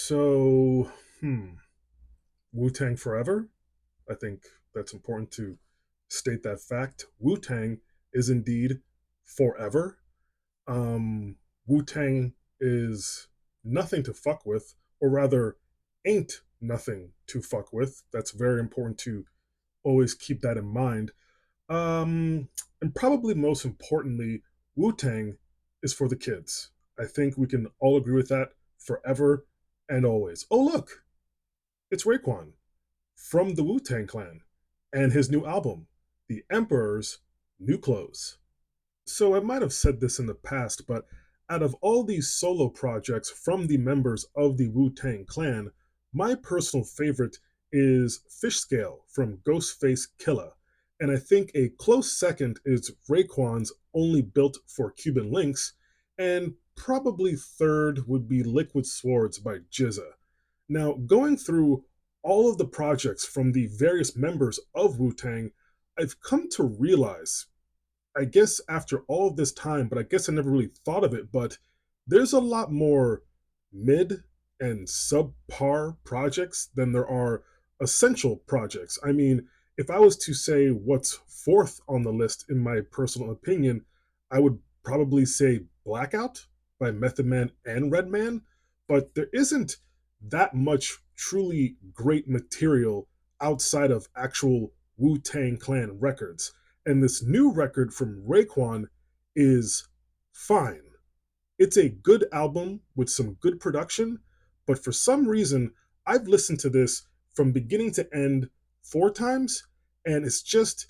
So, Wu-Tang forever? I think that's important to state that fact. Wu-Tang is indeed forever. Wu-Tang is nothing to fuck with, or rather, ain't nothing to fuck with. That's very important to always keep that in mind. And probably most importantly, Wu-Tang is for the kids. I think we can all agree with that forever and always. Oh, look, it's Raekwon from the Wu-Tang Clan and his new album, The Emperor's New Clothes. So I might have said this in the past, but out of all these solo projects from the members of the Wu-Tang Clan, my personal favorite is Fish Scale from Ghostface Killah. And I think a close second is Raekwon's Only Built for Cuban Links, and probably third would be Liquid Swords by GZA. Now, going through all of the projects from the various members of Wu Tang, I've come to realize, I guess after all of this time, but I guess I never really thought of it, but there's a lot more mid and subpar projects than there are essential projects. I mean, if I was to say what's fourth on the list, in my personal opinion, I would probably say Blackout by Method Man and Redman, but there isn't that much truly great material outside of actual Wu Tang Clan records. And this new record from Raekwon is fine. It's a good album with some good production, but for some reason, I've listened to this from beginning to end four times, and it's just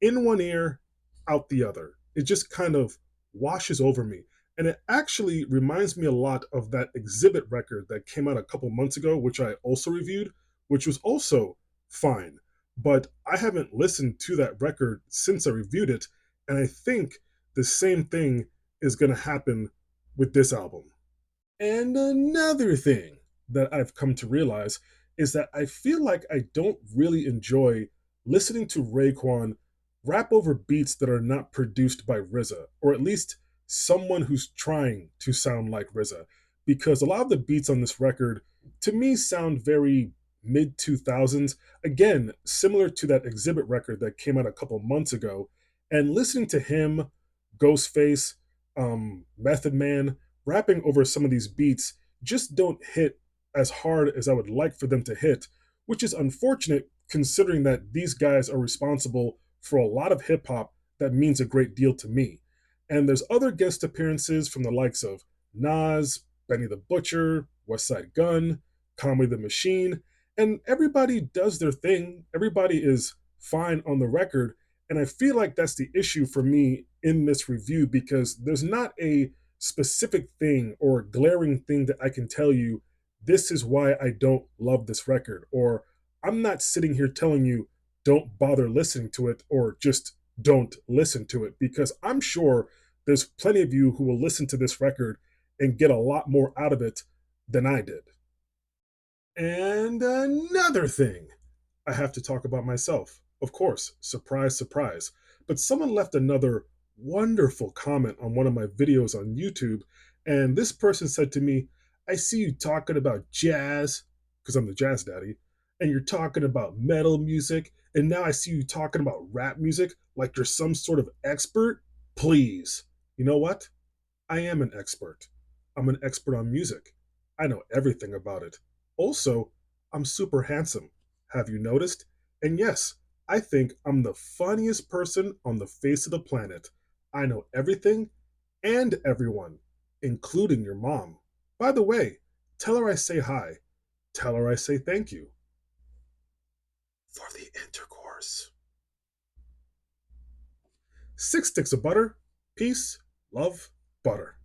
in one ear, out the other. It just kind of washes over me. And it actually reminds me a lot of that Exhibit record that came out a couple months ago, which I also reviewed, which was also fine. But I haven't listened to that record since I reviewed it, and I think the same thing is going to happen with this album. And another thing that I've come to realize is that I feel like I don't really enjoy listening to Raekwon rap over beats that are not produced by RZA, or at least someone who's trying to sound like RZA, because a lot of the beats on this record to me sound very mid 2000s, again, similar to that Exhibit record that came out a couple months ago. And listening to him, Ghostface, Method Man, rapping over some of these beats just don't hit as hard as I would like for them to hit, which is unfortunate considering that these guys are responsible for a lot of hip hop that means a great deal to me. And there's other guest appearances from the likes of Nas, Benny the Butcher, West Side Gun, Conway the Machine, and everybody does their thing. Everybody is fine on the record. And I feel like that's the issue for me in this review because there's not a specific thing or glaring thing that I can tell you, this is why I don't love this record. Or I'm not sitting here telling you, don't bother listening to it or just don't listen to it because I'm sure there's plenty of you who will listen to this record and get a lot more out of it than I did. And another thing, I have to talk about myself. Of course, surprise, surprise. But someone left another wonderful comment on one of my videos on YouTube, and this person said to me, I see you talking about jazz, because I'm the jazz daddy, and you're talking about metal music, and now I see you talking about rap music like you're some sort of expert. Please. You know what? I am an expert. I'm an expert on music. I know everything about it. Also, I'm super handsome. Have you noticed? And yes, I think I'm the funniest person on the face of the planet. I know everything and everyone, including your mom. By the way, tell her I say hi. Tell her I say thank you for the intercourse. 6 sticks of butter. Peace, love, butter.